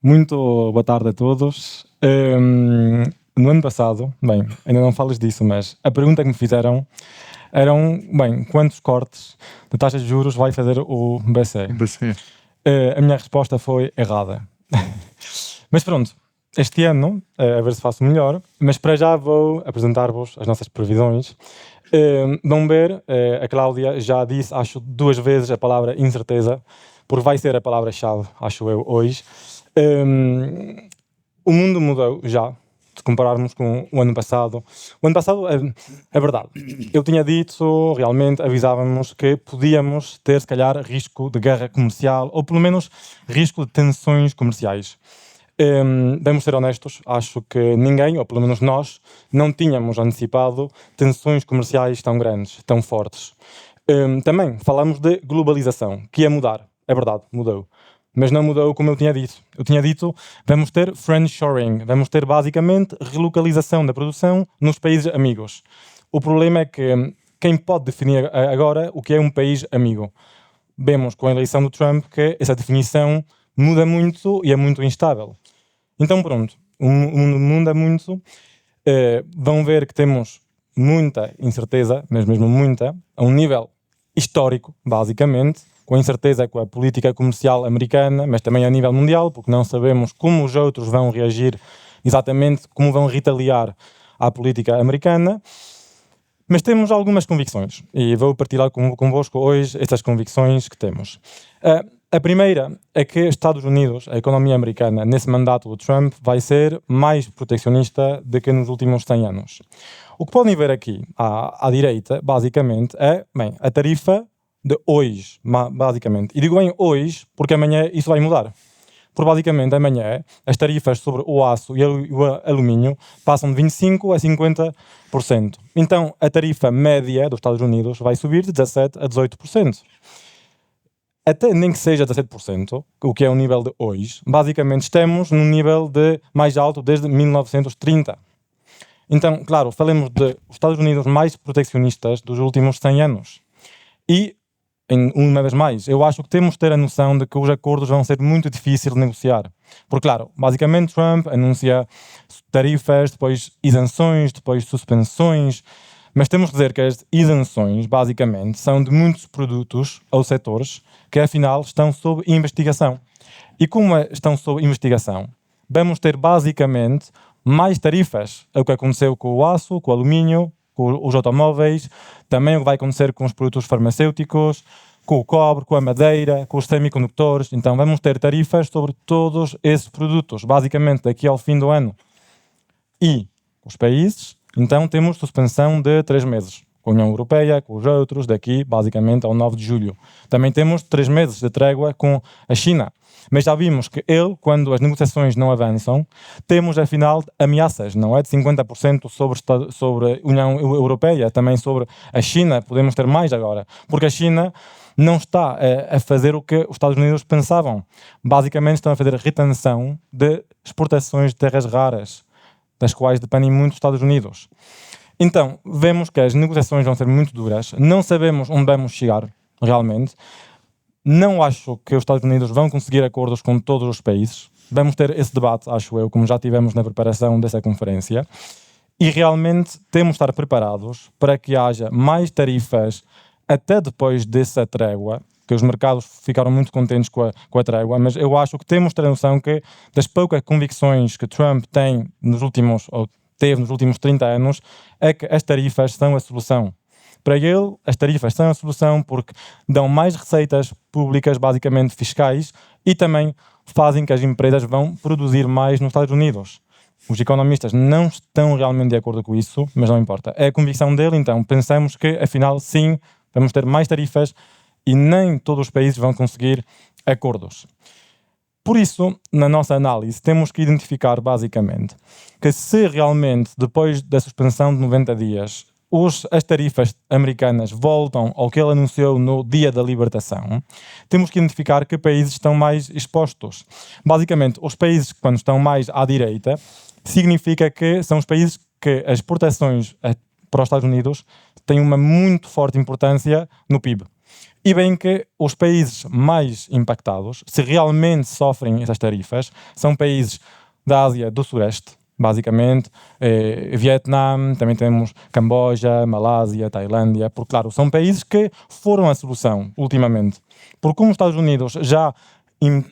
Muito boa tarde a todos. No ano passado, bem, ainda não falas disso, mas a pergunta que me fizeram eram, bem, quantos cortes de taxas de juros vai fazer o BCE? BCE. A minha resposta foi errada. Mas pronto, este ano, a ver se faço melhor, mas para já vou apresentar-vos as nossas previsões. Vão ver, a Cláudia já disse, acho, 2 vezes a palavra incerteza, porque vai ser a palavra-chave, acho eu, hoje. O mundo mudou já, se compararmos com o ano passado. O ano passado, é verdade, eu tinha dito, realmente avisávamos que podíamos ter, se calhar, risco de guerra comercial, ou pelo menos risco de tensões comerciais. Vamos ser honestos, acho que ninguém, ou pelo menos nós, não tínhamos antecipado tensões comerciais tão grandes, tão fortes. Também falamos de globalização, que ia mudar. É verdade, mudou. Mas não mudou como eu tinha dito. Eu tinha dito, vamos ter friendshoring, vamos ter basicamente relocalização da produção nos países amigos. O problema é que quem pode definir agora o que é um país amigo? Vemos com a eleição do Trump que essa definição muda muito e é muito instável. Então pronto, o mundo muda muito, vão ver que temos muita incerteza, mas mesmo muita, a um nível histórico, basicamente, com a incerteza com a política comercial americana, mas também a nível mundial, porque não sabemos como os outros vão reagir exatamente, como vão retaliar à política americana. Mas temos algumas convicções e vou partilhar convosco hoje estas convicções que temos. A primeira é que Estados Unidos, a economia americana, nesse mandato do Trump, vai ser mais proteccionista do que nos últimos 100 anos. O que podem ver aqui, à direita, basicamente, é, bem, a tarifa de hoje, basicamente. E digo bem hoje, porque amanhã isso vai mudar. Porque basicamente amanhã as tarifas sobre o aço e o alumínio passam de 25% a 50%. Então a tarifa média dos Estados Unidos vai subir de 17% a 18%. Até nem que seja 17%, o que é o nível de hoje, basicamente estamos num nível de mais alto desde 1930. Então, claro, falemos de os Estados Unidos mais proteccionistas dos últimos 100 anos. E, uma vez mais, eu acho que temos de ter a noção de que os acordos vão ser muito difíceis de negociar. Porque, claro, basicamente Trump anuncia tarifas, depois isenções, depois suspensões, mas temos que dizer que as isenções, basicamente, são de muitos produtos ou setores que, afinal, estão sob investigação. E como estão sob investigação, vamos ter, basicamente, mais tarifas. É o que aconteceu com o aço, com o alumínio, com os automóveis, também o que vai acontecer com os produtos farmacêuticos, com o cobre, com a madeira, com os semicondutores. Então vamos ter tarifas sobre todos esses produtos, basicamente daqui ao fim do ano. E os países, então temos suspensão de 3 meses. Com a União Europeia, com os outros, daqui basicamente ao 9 de julho. Também temos 3 meses de trégua com a China. Mas já vimos que quando as negociações não avançam, temos afinal ameaças, não é? De 50% sobre a União Europeia, também sobre a China, podemos ter mais agora. Porque a China não está a fazer o que os Estados Unidos pensavam. Basicamente estão a fazer retenção de exportações de terras raras, das quais dependem muito os Estados Unidos. Então, vemos que as negociações vão ser muito duras, não sabemos onde vamos chegar, realmente. Não acho que os Estados Unidos vão conseguir acordos com todos os países. Vamos ter esse debate, acho eu, como já tivemos na preparação dessa conferência. E realmente temos de estar preparados para que haja mais tarifas até depois dessa trégua, que os mercados ficaram muito contentes com a trégua, mas eu acho que temos de ter a noção que das poucas convicções que Trump tem teve nos últimos 30 anos, é que as tarifas são a solução. Para ele, as tarifas são a solução porque dão mais receitas públicas, basicamente fiscais, e também fazem que as empresas vão produzir mais nos Estados Unidos. Os economistas não estão realmente de acordo com isso, mas não importa. É a convicção dele, então pensamos que, afinal, sim, vamos ter mais tarifas e nem todos os países vão conseguir acordos. Por isso, na nossa análise, temos que identificar, basicamente, que se realmente, depois da suspensão de 90 dias, as tarifas americanas voltam ao que ele anunciou no dia da libertação, temos que identificar que países estão mais expostos. Basicamente, os países quando estão mais à direita, significa que são os países que as exportações para os Estados Unidos têm uma muito forte importância no PIB. E bem que os países mais impactados, se realmente sofrem essas tarifas, são países da Ásia do Sudeste, basicamente, Vietnã, também temos Camboja, Malásia, Tailândia, porque, claro, são países que foram a solução, ultimamente. Porque como os Estados Unidos já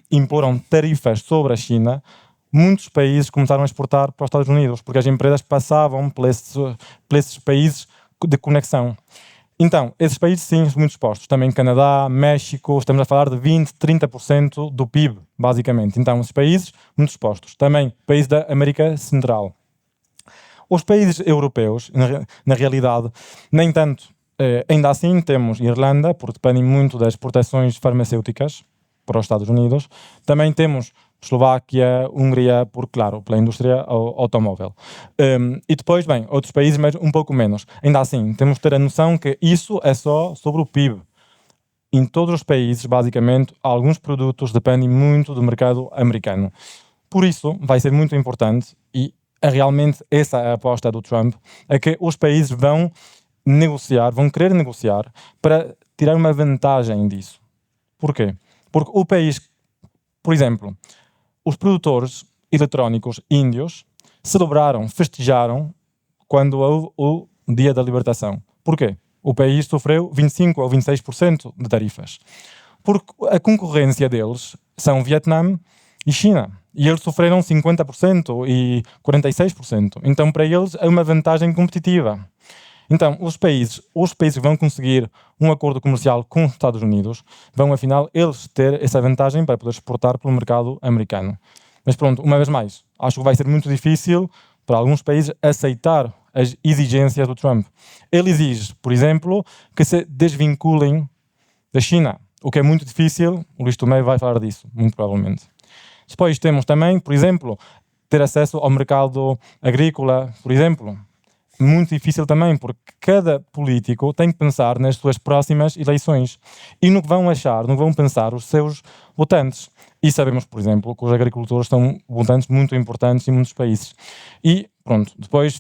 imporam tarifas sobre a China, muitos países começaram a exportar para os Estados Unidos, porque as empresas passavam por esses países de conexão. Então, esses países sim, são muito expostos. Também Canadá, México, estamos a falar de 20, 30% do PIB, basicamente. Então, esses países, muito expostos. Também países da América Central. Os países europeus, na realidade, nem tanto. Ainda assim, temos Irlanda, porque dependem muito das exportações farmacêuticas para os Estados Unidos. Também temos Eslováquia, Hungria, por, claro, pela indústria automóvel. E depois, bem, outros países, mas um pouco menos. Ainda assim, temos que ter a noção que isso é só sobre o PIB. Em todos os países, basicamente, alguns produtos dependem muito do mercado americano. Por isso, vai ser muito importante, e realmente essa é a aposta do Trump, é que os países vão negociar, vão querer negociar para tirar uma vantagem disso. Porquê? Porque o país, por exemplo, os produtores eletrónicos índios celebraram, festejaram quando houve o Dia da Libertação. Porquê? O país sofreu 25 ou 26% de tarifas. Porque a concorrência deles são Vietnã e China. E eles sofreram 50% e 46%. Então, para eles, é uma vantagem competitiva. Então, os países que vão conseguir um acordo comercial com os Estados Unidos vão, afinal, eles ter essa vantagem para poder exportar pelo mercado americano. Mas pronto, uma vez mais, acho que vai ser muito difícil para alguns países aceitar as exigências do Trump. Ele exige, por exemplo, que se desvinculem da China, o que é muito difícil. O Luís Tomé vai falar disso, muito provavelmente. Depois temos também, por exemplo, ter acesso ao mercado agrícola, por exemplo. Muito difícil também, porque cada político tem que pensar nas suas próximas eleições e no que vão achar, no que vão pensar os seus votantes. E sabemos, por exemplo, que os agricultores são votantes muito importantes em muitos países. E pronto, depois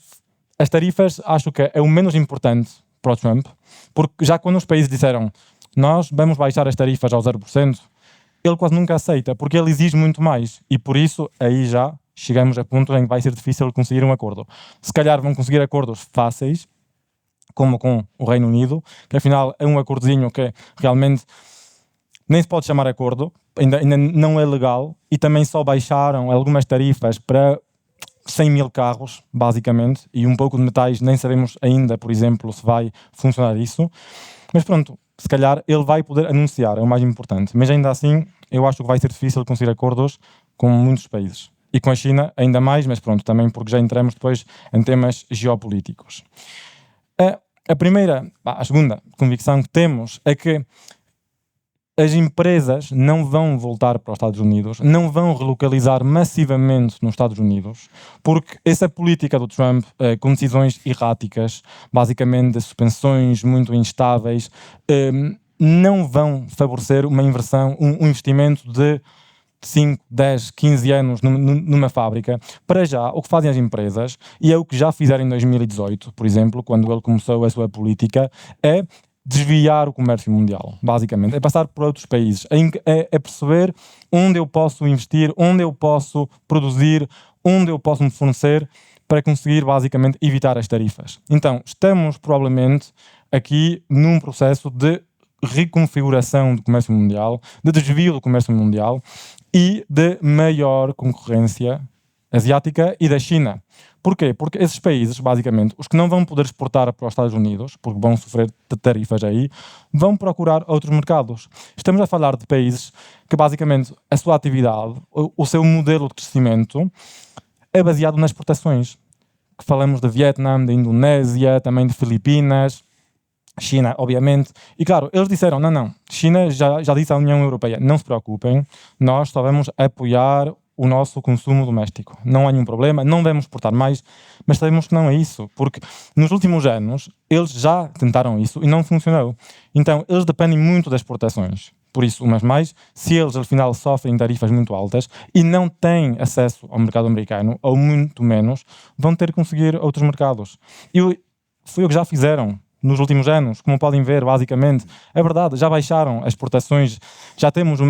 as tarifas acho que é o menos importante para o Trump, porque já quando os países disseram nós vamos baixar as tarifas ao 0%, ele quase nunca aceita, porque ele exige muito mais e por isso aí já chegamos a ponto em que vai ser difícil conseguir um acordo. Se calhar vão conseguir acordos fáceis, como com o Reino Unido, que afinal é um acordozinho que realmente nem se pode chamar acordo, ainda não é legal, e também só baixaram algumas tarifas para 100 mil carros, basicamente, e um pouco de metais, nem sabemos ainda, por exemplo, se vai funcionar isso. Mas pronto, se calhar ele vai poder anunciar, é o mais importante. Mas ainda assim, eu acho que vai ser difícil conseguir acordos com muitos países. E com a China ainda mais, mas pronto, também porque já entramos depois em temas geopolíticos. A segunda convicção que temos é que as empresas não vão voltar para os Estados Unidos, não vão relocalizar massivamente nos Estados Unidos, porque essa política do Trump, com decisões erráticas, basicamente de suspensões muito instáveis, não vão favorecer uma inversão, um investimento de 5, 10, 15 anos numa fábrica. Para já, o que fazem as empresas, e é o que já fizeram em 2018, por exemplo, quando ele começou a sua política, é desviar o comércio mundial, basicamente. É passar por outros países, é perceber onde eu posso investir, onde eu posso produzir, onde eu posso me fornecer para conseguir, basicamente, evitar as tarifas. Então, estamos, provavelmente, aqui num processo de reconfiguração do comércio mundial, de desvio do comércio mundial e de maior concorrência asiática e da China. Porquê? Porque esses países, basicamente, os que não vão poder exportar para os Estados Unidos, porque vão sofrer tarifas aí, vão procurar outros mercados. Estamos a falar de países que, basicamente, a sua atividade, o seu modelo de crescimento é baseado nas exportações. Que falamos de Vietnã, de Indonésia, também de Filipinas, China, obviamente. E claro, eles disseram, não, China já disse à União Europeia, não se preocupem, nós só vamos apoiar o nosso consumo doméstico. Não há nenhum problema, não vamos exportar mais, mas sabemos que não é isso, porque nos últimos anos eles já tentaram isso e não funcionou. Então, eles dependem muito das exportações. Por isso, umas mais, se eles, afinal, sofrem tarifas muito altas e não têm acesso ao mercado americano, ou muito menos, vão ter que conseguir outros mercados. E foi o que já fizeram nos últimos anos, como podem ver, basicamente. É verdade, já baixaram as exportações, já temos um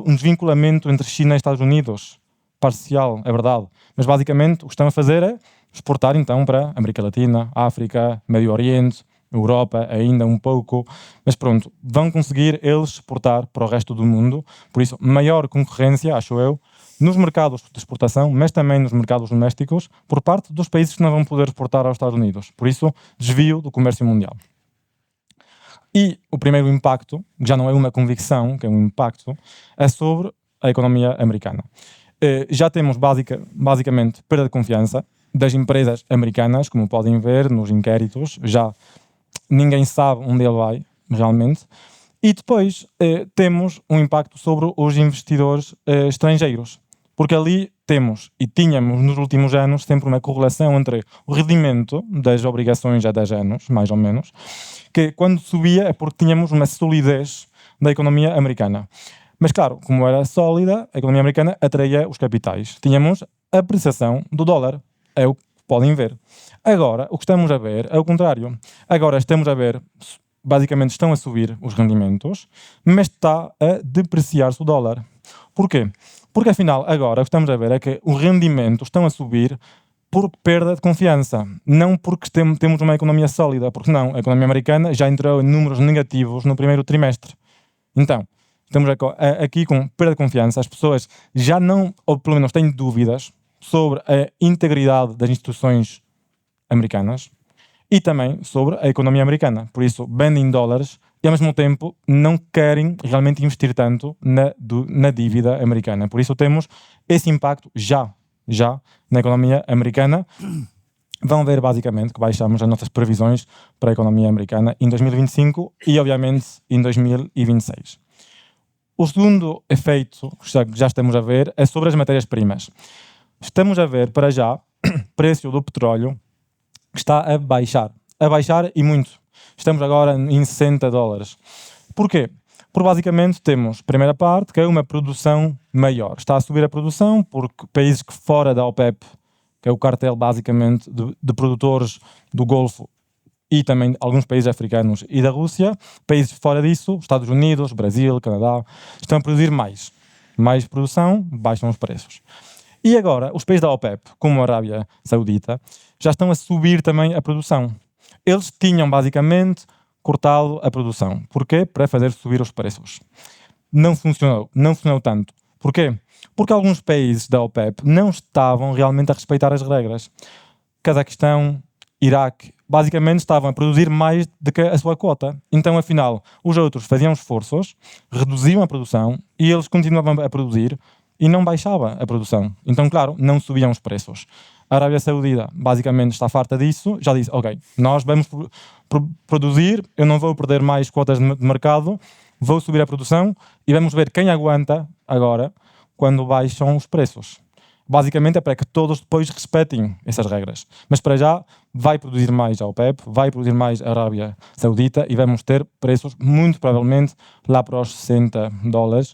desvinculamento entre China e Estados Unidos, parcial, é verdade. Mas basicamente o que estão a fazer é exportar então para América Latina, África, Médio Oriente, Europa ainda um pouco, mas pronto, vão conseguir eles exportar para o resto do mundo, por isso maior concorrência, acho eu, nos mercados de exportação, mas também nos mercados domésticos, por parte dos países que não vão poder exportar aos Estados Unidos. Por isso, desvio do comércio mundial. E o primeiro impacto, que já não é uma convicção, que é um impacto, é sobre a economia americana. Já temos basicamente perda de confiança das empresas americanas, como podem ver nos inquéritos, já ninguém sabe onde ele vai, realmente. E depois temos um impacto sobre os investidores estrangeiros, porque ali temos e tínhamos nos últimos anos sempre uma correlação entre o rendimento das obrigações a 10 anos, mais ou menos, que quando subia é porque tínhamos uma solidez da economia americana. Mas claro, como era sólida, a economia americana atraía os capitais. Tínhamos a apreciação do dólar, é o que podem ver. Agora, o que estamos a ver é o contrário. Agora estamos a ver, basicamente estão a subir os rendimentos, mas está a depreciar-se o dólar. Porquê? Porque afinal, agora o que estamos a ver é que os rendimentos estão a subir por perda de confiança, não porque temos uma economia sólida, porque não, a economia americana já entrou em números negativos no primeiro trimestre. Então, estamos aqui com perda de confiança, as pessoas já não, ou pelo menos têm dúvidas sobre a integridade das instituições americanas e também sobre a economia americana. Por isso, vendem dólares e, ao mesmo tempo, não querem realmente investir tanto na dívida americana. Por isso, temos esse impacto já na economia americana. Vão ver, basicamente, que baixamos as nossas previsões para a economia americana em 2025 e, obviamente, em 2026. O segundo efeito que já estamos a ver é sobre as matérias-primas. Estamos a ver, para já, preço do petróleo que está a baixar e muito. Estamos agora em $60. Porquê? Porque basicamente temos, primeira parte, que é uma produção maior. Está a subir a produção porque países que fora da OPEP, que é o cartel basicamente de produtores do Golfo e também alguns países africanos e da Rússia, países fora disso, Estados Unidos, Brasil, Canadá, estão a produzir mais. Mais produção, baixam os preços. E agora, os países da OPEP, como a Arábia Saudita, já estão a subir também a produção. Eles tinham basicamente cortado a produção. Porquê? Para fazer subir os preços. Não funcionou tanto. Porquê? Porque alguns países da OPEP não estavam realmente a respeitar as regras. Cazaquistão, Iraque, basicamente estavam a produzir mais do que a sua cota. Então, afinal, os outros faziam esforços, reduziam a produção e eles continuavam a produzir e não baixava a produção. Então, claro, não subiam os preços. A Arábia Saudita basicamente está farta disso, já disse, ok, nós vamos produzir, eu não vou perder mais cotas de mercado, vou subir a produção e vamos ver quem aguenta agora quando baixam os preços. Basicamente é para que todos depois respeitem essas regras. Mas para já vai produzir mais a OPEP, vai produzir mais a Arábia Saudita e vamos ter preços muito provavelmente lá para os $60,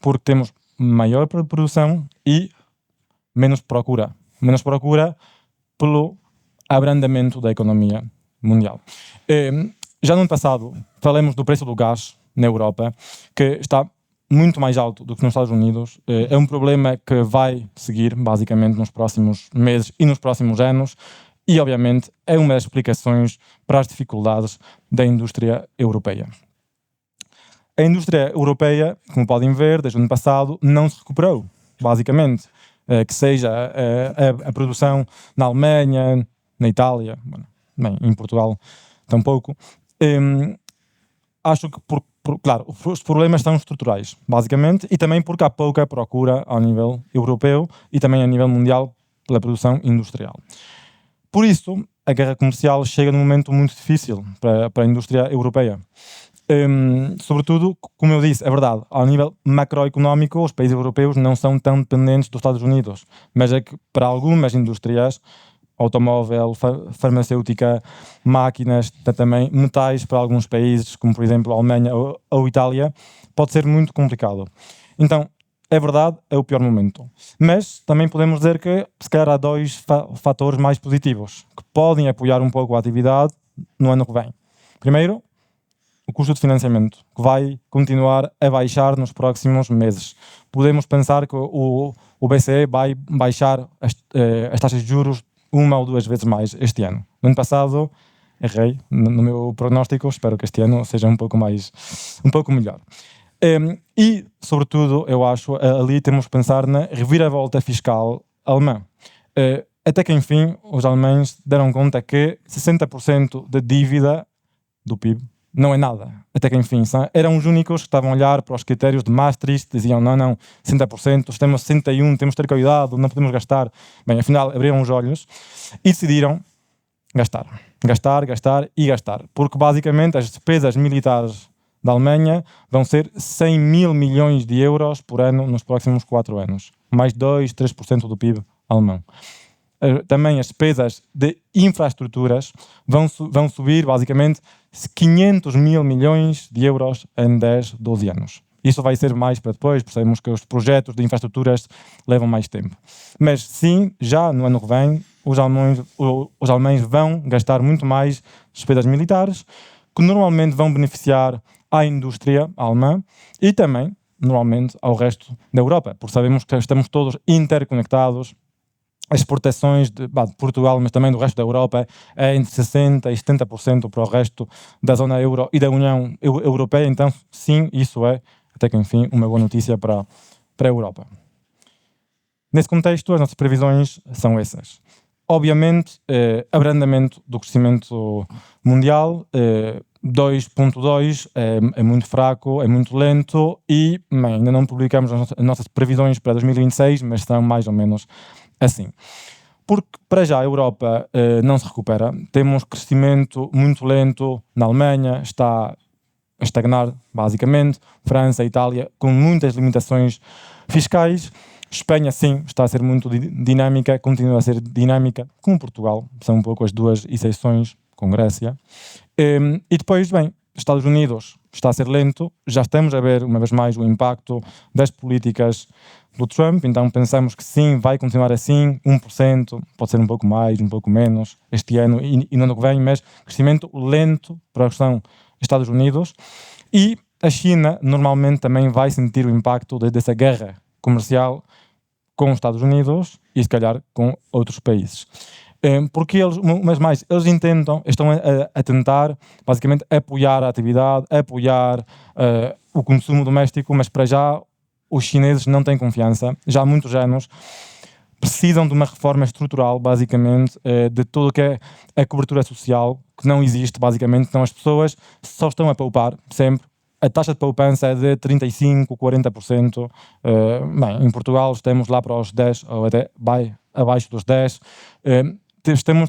porque temos maior produção e menos procura. Menos procura pelo abrandamento da economia mundial. Já no ano passado falamos do preço do gás na Europa, que está muito mais alto do que nos Estados Unidos. É um problema que vai seguir basicamente nos próximos meses e nos próximos anos e obviamente é uma das explicações para as dificuldades da indústria europeia. A indústria europeia, como podem ver, desde o ano passado, não se recuperou, basicamente. Que seja a produção na Alemanha, na Itália, bem, em Portugal tampouco. Acho que, claro, os problemas são estruturais, basicamente, e também porque há pouca procura ao nível europeu e também a nível mundial pela produção industrial. Por isso, a guerra comercial chega num momento muito difícil para a indústria europeia. Sobretudo, como eu disse, é verdade, ao nível macroeconómico os países europeus não são tão dependentes dos Estados Unidos, mas é que para algumas indústrias, automóvel, farmacêutica, máquinas, também metais para alguns países, como por exemplo a Alemanha ou Itália, pode ser muito complicado. Então, é verdade, é o pior momento. Mas também podemos dizer que se calhar há dois fatores mais positivos que podem apoiar um pouco a atividade no ano que vem. Primeiro, o custo de financiamento, que vai continuar a baixar nos próximos meses. Podemos pensar que o BCE vai baixar as taxas de juros 1 ou 2 vezes mais este ano. No ano passado, errei no meu prognóstico, espero que este ano seja um pouco melhor. E, sobretudo, eu acho, ali temos que pensar na reviravolta fiscal alemã. Até que, enfim, os alemães deram conta que 60% da dívida do PIB não é nada. Até que, enfim, eram os únicos que estavam a olhar para os critérios de Maastricht, diziam, não, 60%, temos 61%, temos de ter cuidado, não podemos gastar. Bem, afinal, abriram os olhos e decidiram gastar, porque, basicamente, as despesas militares da Alemanha vão ser 100 mil milhões de euros por ano nos próximos 4 anos. Mais 2, 3% do PIB alemão. Também as despesas de infraestruturas vão subir, basicamente, 500 mil milhões de euros em 10, 12 anos. Isso vai ser mais para depois, percebemos que os projetos de infraestruturas levam mais tempo. Mas sim, já no ano que vem, os alemães vão gastar muito mais despesas militares, que normalmente vão beneficiar à indústria alemã e também, normalmente, ao resto da Europa, porque sabemos que estamos todos interconectados. As exportações de Portugal, mas também do resto da Europa, é entre 60% e 70% para o resto da zona euro e da União Europeia. Então, sim, isso é, até que enfim, uma boa notícia para a Europa. Nesse contexto, as nossas previsões são essas. Obviamente, abrandamento do crescimento mundial, 2.2 é muito fraco, é muito lento e ainda não publicamos as nossas previsões para 2026, mas são mais ou menos assim. Porque, para já, a Europa não se recupera. Temos crescimento muito lento na Alemanha, está a estagnar, basicamente. França, Itália, com muitas limitações fiscais. Espanha, sim, está a ser muito dinâmica, continua a ser dinâmica, como Portugal. São um pouco as duas exceções, com Grécia. E depois, Estados Unidos está a ser lento. Já estamos a ver, uma vez mais, o impacto das políticas do Trump, então pensamos que sim, vai continuar assim, 1%, pode ser um pouco mais, um pouco menos, este ano e no ano que vem, mas crescimento lento para a questão Estados Unidos. E a China normalmente também vai sentir o impacto dessa guerra comercial com os Estados Unidos e se calhar com outros países. Porque eles, mas mais, eles estão a tentar basicamente apoiar a atividade, apoiar o consumo doméstico, mas para já os chineses não têm confiança, já há muitos anos, precisam de uma reforma estrutural, basicamente, de tudo o que é a cobertura social, que não existe, basicamente. Então as pessoas só estão a poupar, sempre. A taxa de poupança é de 35%, 40%. Em Portugal estamos lá para os 10%, ou até vai abaixo dos 10%.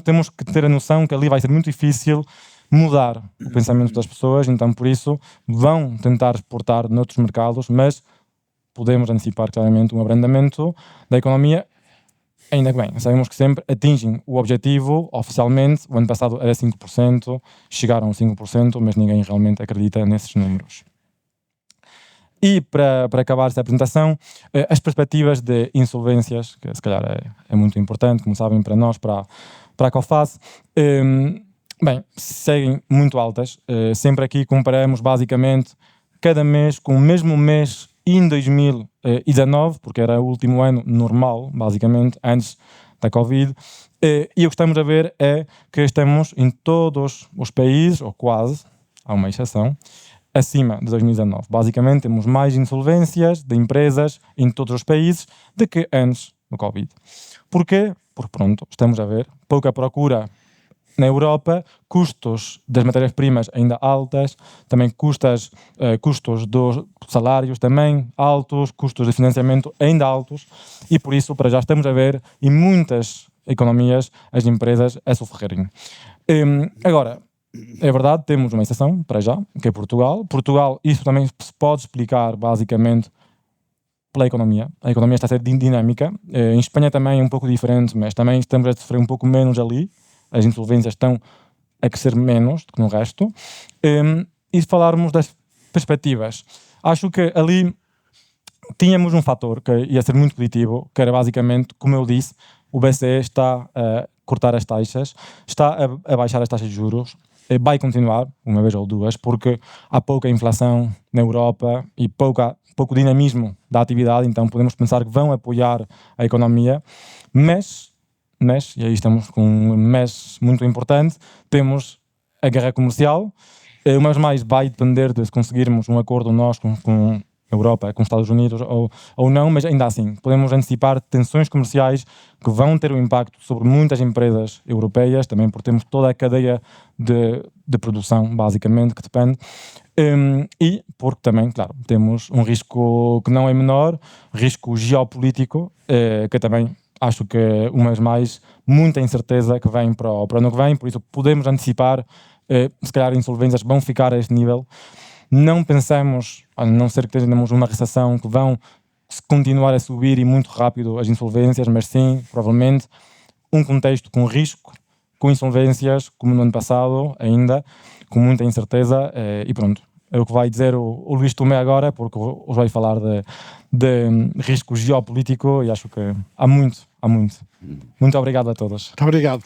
Temos que ter a noção que ali vai ser muito difícil mudar o pensamento das pessoas, então por isso vão tentar exportar noutros mercados, mas podemos antecipar claramente um abrandamento da economia. Ainda bem, sabemos que sempre atingem o objetivo oficialmente. O ano passado era 5%, chegaram a 5%, mas ninguém realmente acredita nesses números. E para acabar esta apresentação, as perspectivas de insolvências, que se calhar é muito importante, como sabem, para nós, para a COFACE, seguem muito altas. Sempre aqui comparamos basicamente cada mês com o mesmo mês em 2019, porque era o último ano normal, basicamente, antes da Covid. E o que estamos a ver é que estamos em todos os países, ou quase, há uma exceção, acima de 2019. Basicamente, temos mais insolvências de empresas em todos os países do que antes do Covid. Porquê? Porque, pronto, estamos a ver pouca procura na Europa, custos das matérias-primas ainda altas, também custos dos salários também altos, custos de financiamento ainda altos, e por isso, para já estamos a ver em muitas economias as empresas a sofrerem. Agora, é verdade, temos uma exceção, para já, que é Portugal. Portugal, isso também se pode explicar, basicamente, pela economia. A economia está a ser dinâmica. Em Espanha também é um pouco diferente, mas também estamos a sofrer um pouco menos ali. As insolvências estão a crescer menos do que no resto. E se falarmos das perspectivas, acho que ali tínhamos um fator que ia ser muito positivo, que era basicamente, como eu disse, o BCE está a cortar as taxas, está a baixar as taxas de juros, vai continuar, uma vez ou duas, porque há pouca inflação na Europa e pouco dinamismo da atividade, então podemos pensar que vão apoiar a economia, mas, e aí estamos com um mas muito importante, temos a guerra comercial, uma vez mais vai depender de se conseguirmos um acordo nós com a Europa, com os Estados Unidos ou não, mas ainda assim podemos antecipar tensões comerciais que vão ter um impacto sobre muitas empresas europeias, também porque temos toda a cadeia de produção, basicamente, que depende, e porque também, claro, temos um risco que não é menor, risco geopolítico, que também acho que, uma vez mais, muita incerteza que vem para o ano que vem, por isso podemos antecipar, se calhar insolvências vão ficar a este nível. Não pensamos, a não ser que tenhamos uma recessão, que vão continuar a subir e muito rápido as insolvências, mas sim, provavelmente, um contexto com risco, com insolvências, como no ano passado, ainda, com muita incerteza, e pronto. É o que vai dizer o Luís Tomé agora, porque hoje vai falar de risco geopolítico e acho que há muito. Muito obrigado a todos. Muito obrigado.